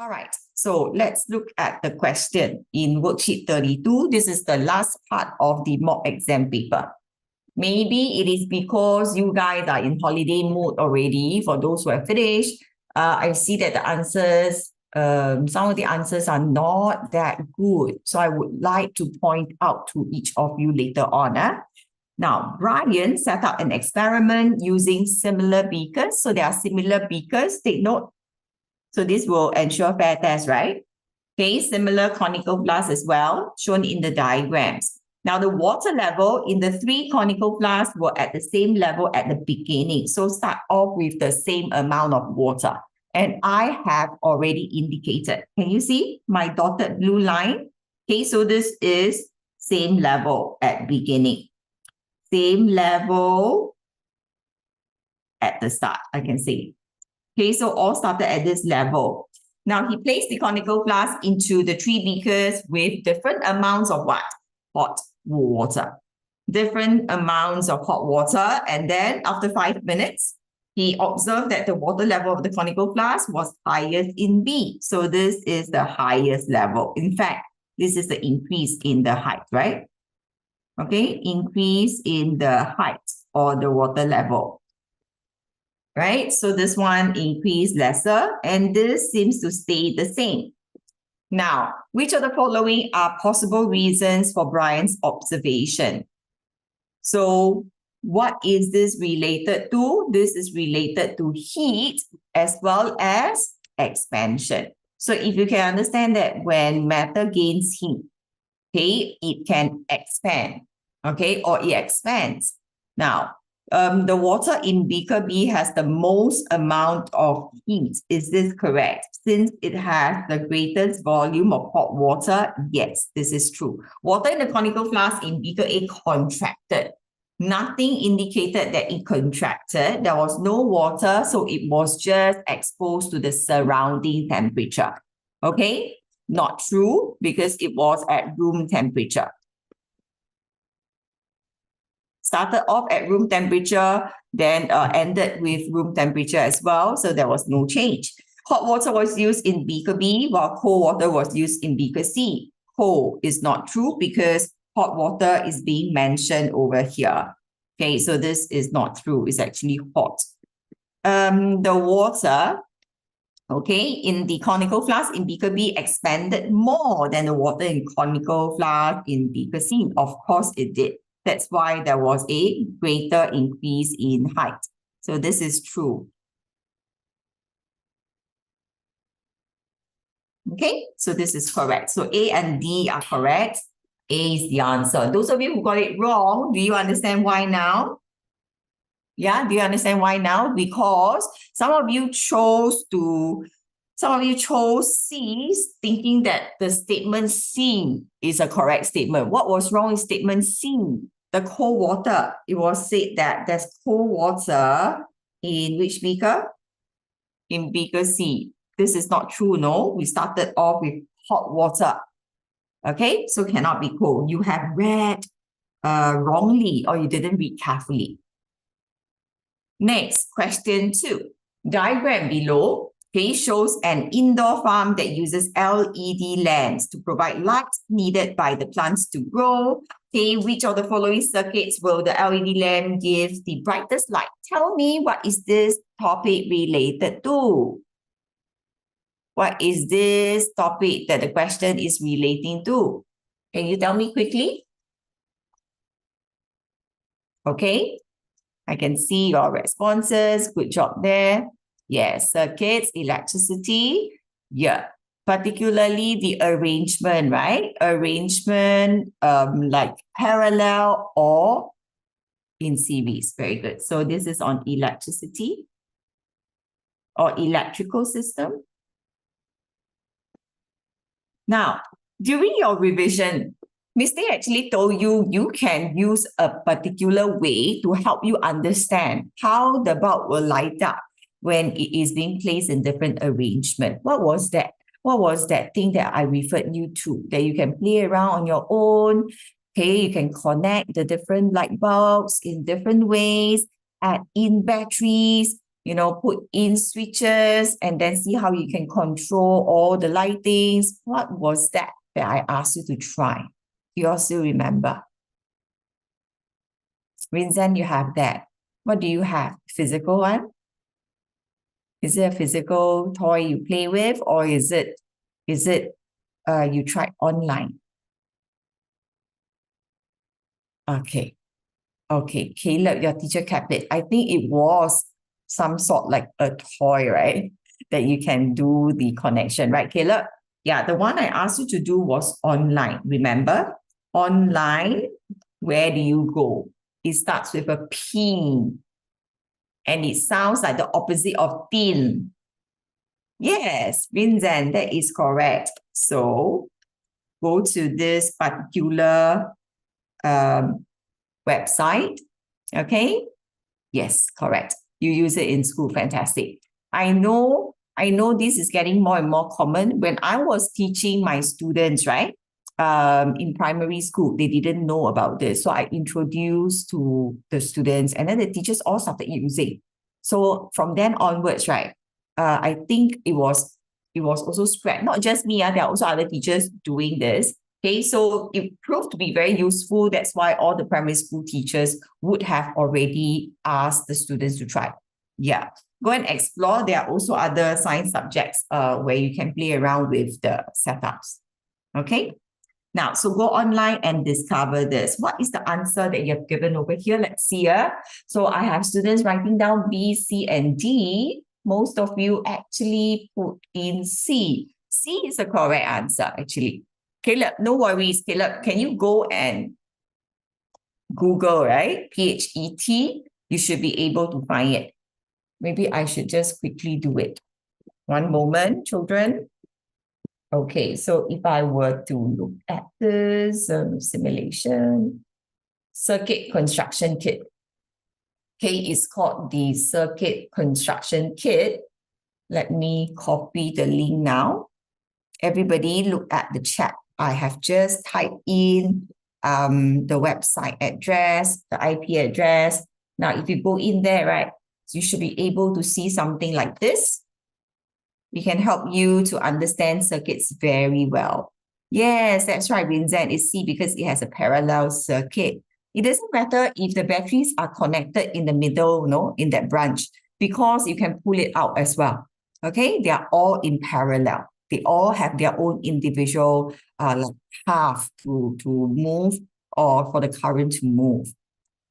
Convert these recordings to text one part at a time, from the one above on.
All right, so let's look at the question in worksheet 32. This is the last part of the mock exam paper. Maybe it is because you guys are in holiday mode already. For those who have finished, I see that the answers, some of the answers are not that good. So I would like to point out to each of you later on. Now, Brian set up an experiment using similar beakers. So there are similar beakers. Take note. So this will ensure fair test, right? Okay, similar conical flasks as well, shown in the diagrams. Now, the water level in the 3 conical flasks were at the same level at the beginning. So start off with the same amount of water. And I have already indicated. Can you see my dotted blue line? Okay, so this is same level at beginning. Same level at the start, I can say. Okay, so all started at this level. Now, he placed the conical flask into the 3 beakers with different amounts of what? Hot water. Different amounts of hot water. And then after 5 minutes, he observed that the water level of the conical flask was highest in B. So this is the highest level. In fact, this is the increase in the height, right? Okay, increase in the height or the water level. Right? So this one increased lesser, and this seems to stay the same. Now, which of the following are possible reasons for Brian's observation? So what is this related to? This is related to heat as well as expansion. So if you can understand that when matter gains heat, okay, it can expand, okay, or it expands. Now, the water in beaker B has the most amount of heat. Is this correct? Since it has the greatest volume of hot water, yes, this is true. Water in the conical flask in beaker A contracted. Nothing indicated that it contracted. There was no water, so it was just exposed to the surrounding temperature. Okay? Not true, because it was at room temperature. Started off at room temperature, then ended with room temperature as well. So there was no change. Hot water was used in beaker B, while cold water was used in beaker C. Cold is not true because hot water is being mentioned over here. Okay, so this is not true. It's actually hot. The water, okay, in the conical flask in beaker B expanded more than the water in conical flask in beaker C. Of course it did. That's why there was a greater increase in height. So this is true. Okay, so this is correct. So A and D are correct. A is the answer. Those of you who got it wrong, do you understand why now? Yeah, do you understand why now? Because some of you chose C, thinking that the statement C is a correct statement. What was wrong with statement C? The cold water. It was said that there's cold water in which beaker? In beaker C. This is not true, no? We started off with hot water. Okay, so cannot be cold. You have read wrongly, or you didn't read carefully. Next, question 2. Diagram below, okay, shows an indoor farm that uses LED lamps to provide light needed by the plants to grow. Okay, which of the following circuits will the LED lamp give the brightest light? Tell me, what is this topic related to? What is this topic that the question is relating to? Can you tell me quickly? Okay, I can see your responses. Good job there. Yes, circuits, electricity. Yeah, particularly the arrangement, right? Arrangement like parallel or in series. Very good. So this is on electricity or electrical system. Now, during your revision, Miss Tay actually told you you can use a particular way to help you understand how the bulb will light up when it is being placed in different arrangement. What was that? What was that thing that I referred you to that you can play around on your own? Okay, you can connect the different light bulbs in different ways, add in batteries, put in switches and then see how you can control all the lightings. What was that I asked you to try? You all still remember? Vincent, you have that. What do you have? Physical one? Is it a physical toy you play with, or is it you tried online? Okay. Okay, Caleb, your teacher kept it. I think it was some sort like a toy, right? That you can do the connection, right, Caleb? Yeah, the one I asked you to do was online. Remember? Online, where do you go? It starts with a P. And it sounds like the opposite of thin. Yes, Vincent, that is correct. So go to this particular website. Okay. Yes, correct. You use it in school. Fantastic. I know this is getting more and more common. When I was teaching my students, right? In primary school, they didn't know about this. So I introduced to the students, and then the teachers all started using. So from then onwards, right? I think it was also spread. Not just me, there are also other teachers doing this. Okay, so it proved to be very useful. That's why all the primary school teachers would have already asked the students to try. Yeah, go and explore. There are also other science subjects where you can play around with the setups. Okay, now, so go online and discover this. What is the answer that you have given over here? Let's see. So I have students writing down B, C, and D. Most of you actually put in C. C is the correct answer, actually. Caleb, no worries. Caleb, can you go and Google, right? PHET. You should be able to find it. Maybe I should just quickly do it. One moment, children. Okay, so if I were to look at this simulation, circuit construction kit. Okay, it's called the circuit construction kit. Let me copy the link now. Everybody look at the chat. I have just typed in the website address, the IP address. Now, if you go in there, right, you should be able to see something like this. We can help you to understand circuits very well. Yes, that's right, Vincent. It's C because it has a parallel circuit. It doesn't matter if the batteries are connected in the middle, in that branch, because you can pull it out as well. Okay, they are all in parallel. They all have their own individual path to move or for the current to move.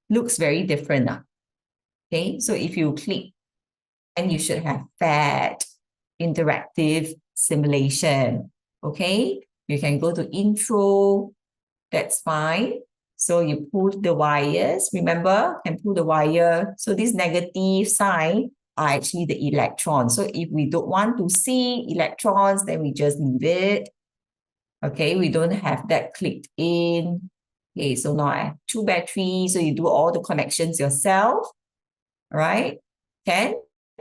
Looks very different. Okay, so if you click, and you should have that interactive simulation. Okay, you can go to intro. That's fine. So you pull the wires. Remember, can pull the wire. So this negative sign are actually the electrons. So if we don't want to see electrons, then we just leave it. Okay, we don't have that clicked in. Okay, so now I have 2 batteries. So you do all the connections yourself. All right, can?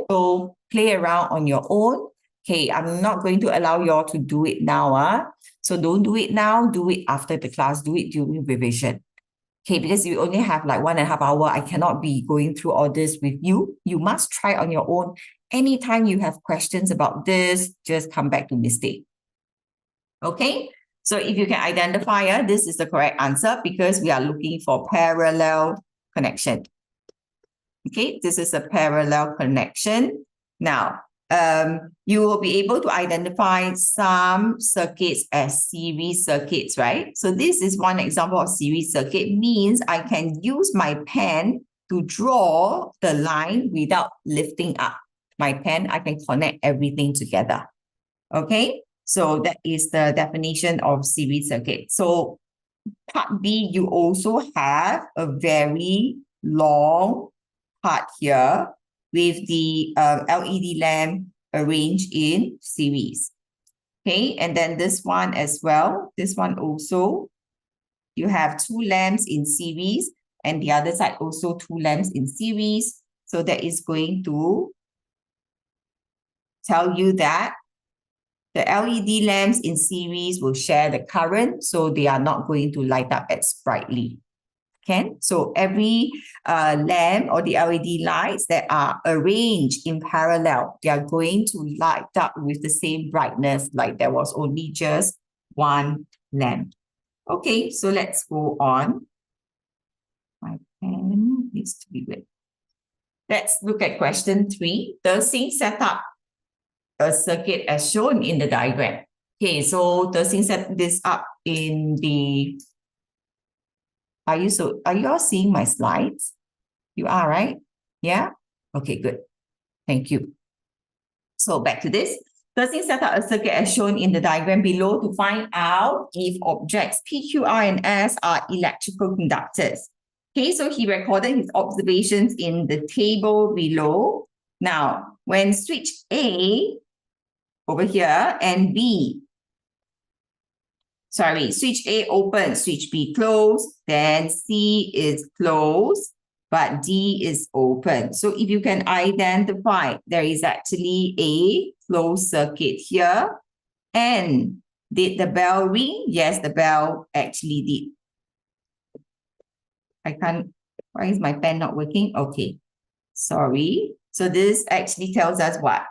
So play around on your own. Okay, I'm not going to allow you all to do it now. So don't do it now. Do it after the class. Do it during revision. Okay, because you only have like 1.5 hours. I cannot be going through all this with you. You must try on your own. Anytime you have questions about this, just come back to Miss Day. Okay, so if you can identify, this is the correct answer because we are looking for parallel connection. Okay, this is a parallel connection. Now, you will be able to identify some circuits as series circuits, right? So this is one example of series circuit, means I can use my pen to draw the line without lifting up my pen. I can connect everything together. Okay, so that is the definition of series circuit. So part B, you also have a very long part here with the LED lamp arranged in series. Okay, and then this one as well. This one also, you have 2 lamps in series, and the other side also 2 lamps in series. So that is going to tell you that the LED lamps in series will share the current, so they are not going to light up as brightly. Can? So every lamp or the LED lights that are arranged in parallel, they are going to light up with the same brightness, like there was only just one lamp. Okay, so let's go on. My pen needs to be with. Let's look at question 3. The scene set up a circuit as shown in the diagram. Okay, so the scene set this up in the. Are you all seeing my slides? You are, right? Yeah? Okay, good. Thank you. So back to this. First thing, set up a circuit as shown in the diagram below to find out if objects P, Q, R, and S are electrical conductors. Okay, so he recorded his observations in the table below. Now, when switch A over here and B, switch A open, switch B closed, then C is closed, but D is open. So if you can identify, there is actually a closed circuit here. And did the bell ring? Yes, the bell actually did. Why is my pen not working? Okay, sorry. So this actually tells us what?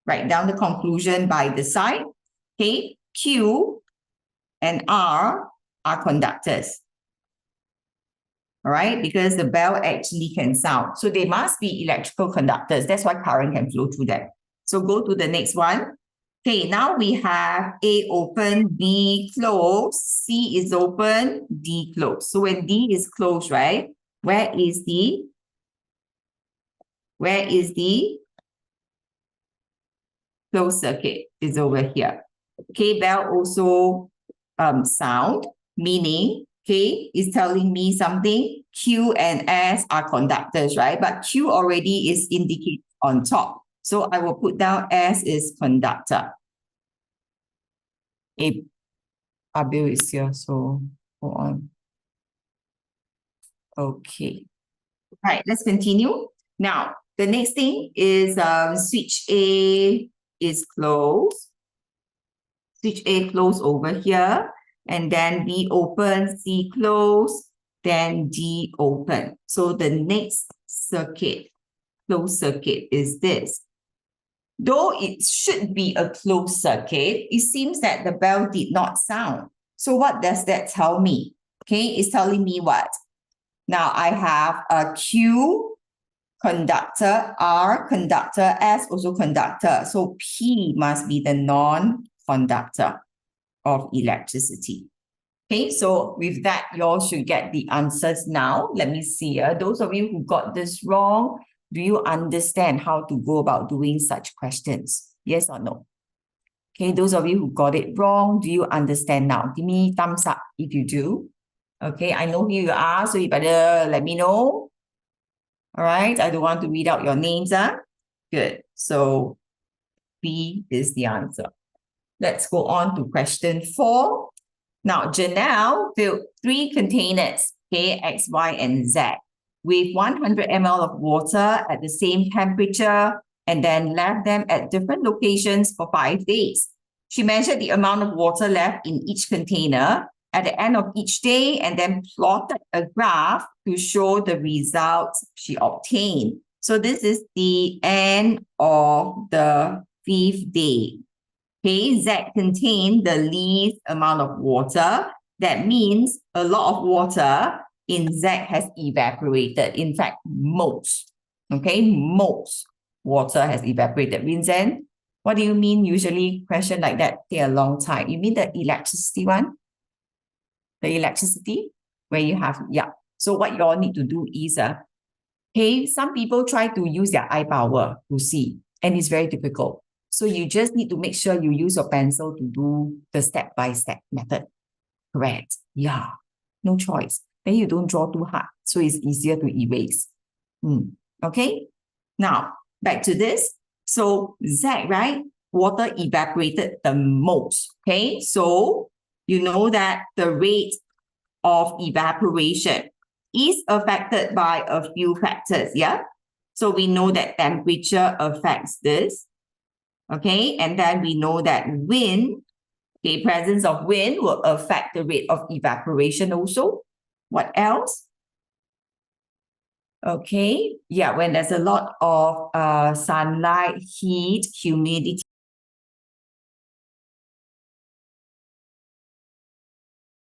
Write down the conclusion by the side. Okay, Q and R are conductors. All right, because the bell actually can sound. So they must be electrical conductors. That's why current can flow through them. So go to the next one. Okay, now we have A open, B closed, C is open, D closed. So when D is closed, right? Where is the closed circuit? Is over here. Okay, bell also sound, meaning, okay, is telling me something. Q and S are conductors, right? But Q already is indicated on top. So I will put down S is conductor. Abil is here, so go on. Okay. Right, let's continue. Now, the next thing is switch A is closed. Switch A closed over here. And then B open, C closed, then D open. So the next circuit, closed circuit, is this. Though it should be a closed circuit, it seems that the bell did not sound. So what does that tell me? Okay, it's telling me what? Now I have a Q conductor, R conductor, S also conductor. So P must be the non-conductor of electricity. Okay, so with that, you all should get the answers now. Let me see. Those of you who got this wrong, do you understand how to go about doing such questions? Yes or no? Okay, those of you who got it wrong, do you understand now? Give me thumbs up if you do. Okay, I know who you are, so you better let me know. All right, I don't want to read out your names. Good. So B is the answer. Let's go on to question 4. Now, Janelle filled 3 containers, okay, X, Y, and Z, with 100 ml of water at the same temperature, and then left them at different locations for 5 days. She measured the amount of water left in each container at the end of each day, and then plotted a graph to show the results she obtained. So this is the end of the 5th day. Okay, Z contained the least amount of water. That means a lot of water in Z has evaporated. In fact, most. Okay, most water has evaporated. Vincent, what do you mean usually question like that take a long time? You mean the electricity one? The electricity where you have, yeah. So what you all need to do is, hey, some people try to use their eye power to see, and it's very difficult. So you just need to make sure you use your pencil to do the step-by-step method. Correct. Yeah. No choice. Then you don't draw too hard. So it's easier to erase. Okay. Now, back to this. So Z, right? Water evaporated the most. Okay. So you know that the rate of evaporation is affected by a few factors. Yeah. So we know that temperature affects this. Okay, and then we know that wind, okay, presence of wind will affect the rate of evaporation also. What else? Okay, yeah, when there's a lot of sunlight, heat, humidity.